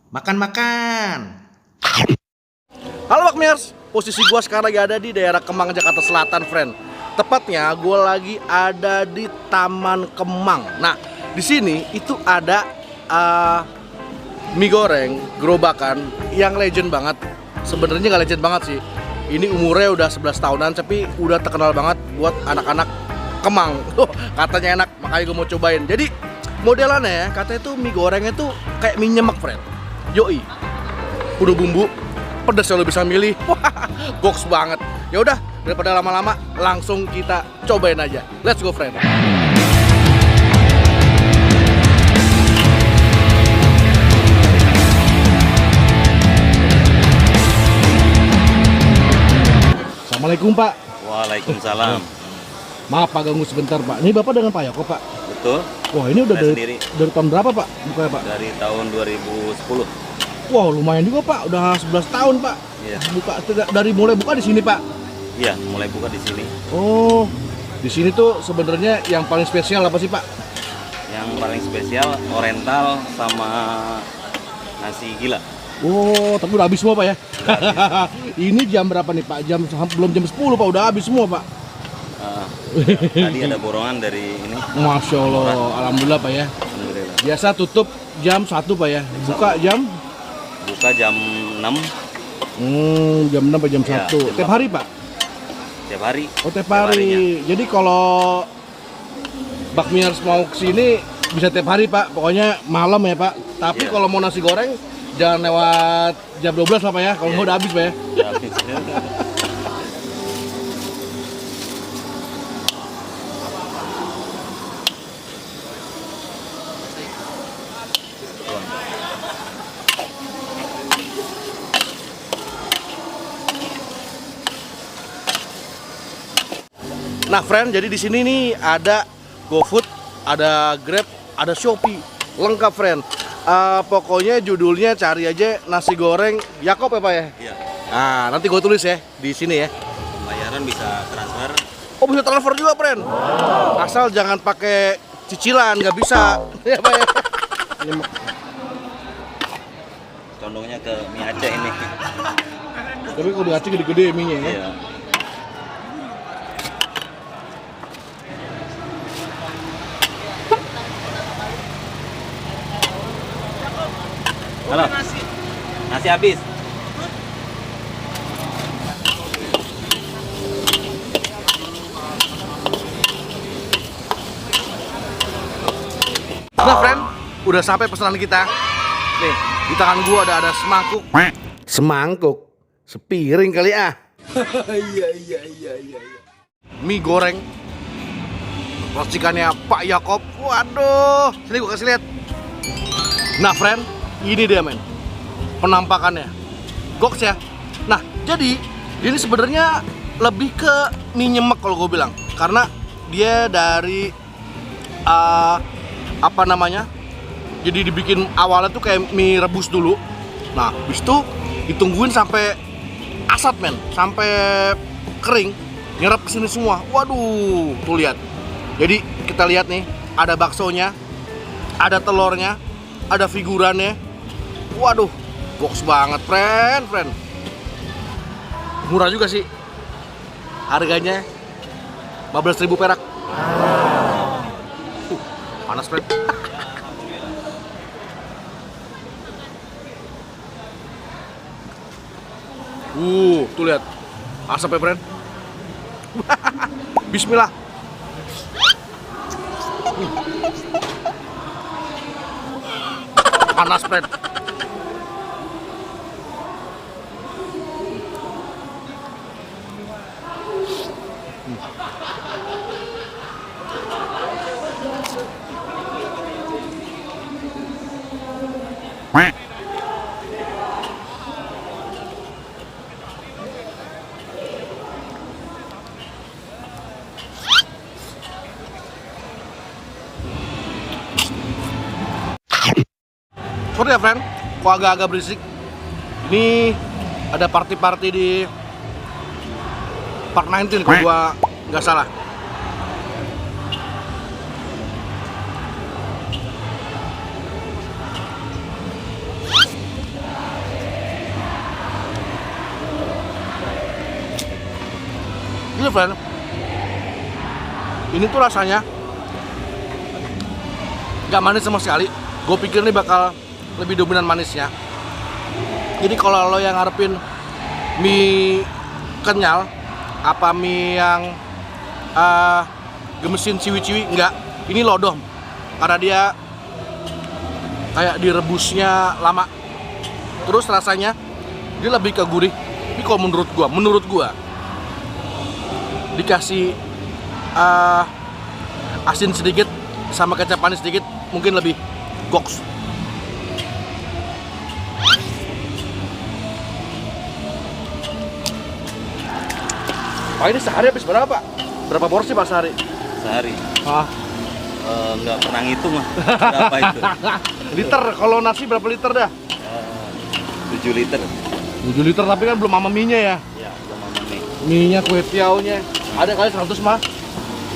Makan-makan. Halo Bakmiers, posisi gua sekarang lagi ada di daerah Kemang, Jakarta Selatan, friend. Tepatnya gua lagi ada di Taman Kemang. Nah, di sini itu ada mie goreng gerobakan yang legend banget. Sebenarnya nggak legend banget sih. Ini umurnya udah 11 tahunan, tapi udah terkenal banget buat anak-anak Kemang. Katanya enak, makanya gue mau cobain. Jadi modelannya ya, katanya tuh mie gorengnya tuh kayak mie nyemek, friend. Yoi, udah bumbu, pedas lo bisa milih. Box banget. Ya udah, daripada lama-lama, langsung kita cobain aja. Let's go, friend. Assalamualaikum, Pak. Waalaikumsalam. Maaf Pak, ganggu sebentar, Pak. Ini Bapak dengan Pak Yoko, Pak? Betul. Wah, ini udah Saya dari sendiri. tahun berapa, Pak? Bukanya, Pak? Dari tahun 2010. Wow, lumayan juga, Pak. Udah 11 tahun, Pak. Iya. Buka dari mulai buka di sini, Pak. Iya, mulai buka di sini. Oh, di sini tuh sebenarnya yang paling spesial apa sih, Pak? Yang paling spesial oriental sama nasi gila. Oh, tapi udah habis semua, Pak ya? Ini jam berapa nih, Pak? Belum jam 10, Pak. Udah habis semua, Pak. Tadi ada borongan dari ini. Masya Allah, alhamdulillah, Pak ya. Alhamdulillah. Biasa tutup jam 1, Pak ya. Buka jam? Buka jam 6 Jam 6 sampai jam Ya, 1. jam Tiap hari, Pak? tiap hari. Oh, tiap harinya. hari. Jadi kalau Bakmiers mau kesini bisa tiap hari, Pak. Pokoknya malam ya, Pak. Tapi Iya. kalau mau nasi goreng jangan lewat jam 12 lah, Pak ya. Kalau Iya. nggak udah habis, Pak ya. Udah habis. Nah, friend, jadi di sini nih ada GoFood, ada Grab, ada Shopee, lengkap, friend. Pokoknya judulnya cari aja nasi goreng Yakob ya, Pak ya. Iya. Nah, nanti gue tulis ya di sini ya. Pembayaran bisa transfer. Oh, bisa transfer juga, friend. Asal jangan pakai cicilan, nggak bisa. Ya, Pak ya. Condongnya ke mie Aceh ini. Tapi kalau di Aceh gede-gede mie-nya ya. Iya. Halo. Nasi habis. Nah, friend, udah sampai pesanan kita. Nih, di tangan gua ada semangkuk. Semangkuk? Sepiring kali ah. Iya. Mie goreng. Racikannya Pak Yakob. Waduh, sini gua kasih lihat. Nah, friend, ini dia, men. Penampakannya. Goks ya. Nah, jadi ini sebenarnya lebih ke mie nyemek kalau gue bilang. Karena dia dari apa namanya? Jadi dibikin awalnya tuh kayak mie rebus dulu. Nah, habis itu ditungguin sampai asat, men, sampai kering, nyerap ke sini semua. Waduh, tuh lihat. Jadi kita lihat nih, ada baksonya, ada telurnya, ada figurannya. Waduh, box banget, friend. Murah juga sih. Harganya 15.000 perak. Panas, friend. Tuh lihat. Asap ya, friend. Bismillah. Panas, friend. Sorry ya, friend, kok agak-agak berisik. Ini ada party-party di Park 19 kalau gua nggak salah. Ini friend, ini tuh rasanya nggak manis sama sekali. Gue pikir ini bakal lebih dominan manisnya. Jadi kalau lo yang ngarepin mie kenyal, apa mie yang gemesin ciwi-ciwi, enggak. Ini lodom karena dia kayak direbusnya lama. Terus rasanya dia lebih ke gurih. Ini kalau menurut gua dikasih asin sedikit sama kecap manis sedikit, mungkin lebih goks. Pak, ini sehari habis berapa, Pak? Berapa porsi, Pak, sehari? Sehari. Ah. Nggak pernah ngitung lah. Berapa itu? Liter, kalau nasi berapa liter dah? 7 liter. 7 liter, tapi kan belum sama mie-nya ya? Ya, belum sama mie. Mie-nya, kue tiaunya. Ada kali 100 mah?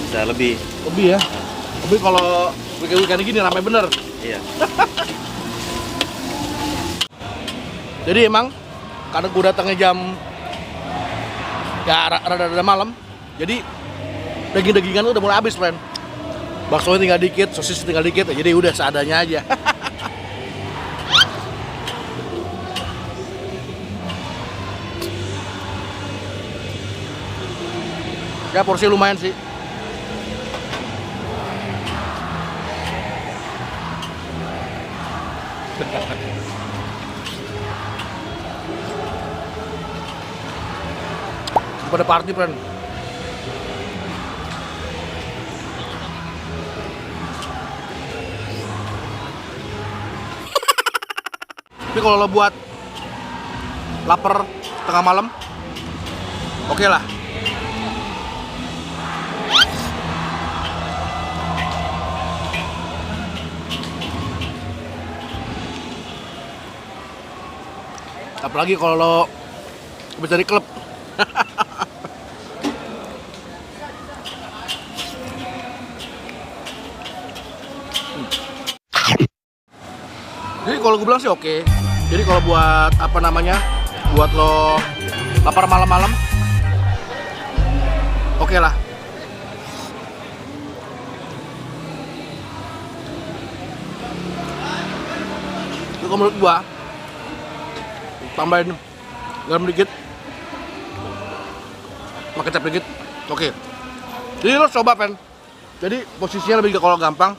Bisa lebih. Lebih ya? Tapi kalau weekend gini ramai bener. Iya. Jadi emang karena gue datangnya jam ya rada-rada malam, jadi daging-dagingan udah mulai habis, friend. Baksonya tinggal dikit, sosis tinggal dikit, jadi udah seadanya aja. Ya porsi lumayan sih. Pada party, friend. Tapi kalau lo buat lapar tengah malam, oke lah. Apalagi kalau lo habis dari klub. Jadi kalau gue bilang sih oke. Jadi kalau buat apa namanya, buat lo lapar malam-malam, oke lah. Itu kalau menurut gua, tambahin garam dikit, sama kecap dikit, oke. Jadi lo coba, pen. Jadi posisinya lebih kalau gampang.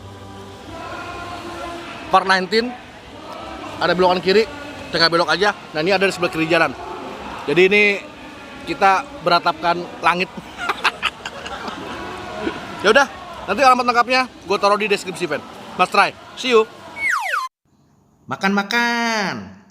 Part 19 ada belokan kiri, tengah belok aja. Nah ini ada di sebelah kiri jalan. Jadi ini kita beratapkan langit. Ya udah, nanti alamat lengkapnya gue taruh di deskripsi, pen. Mas try, see you. Makan-makan.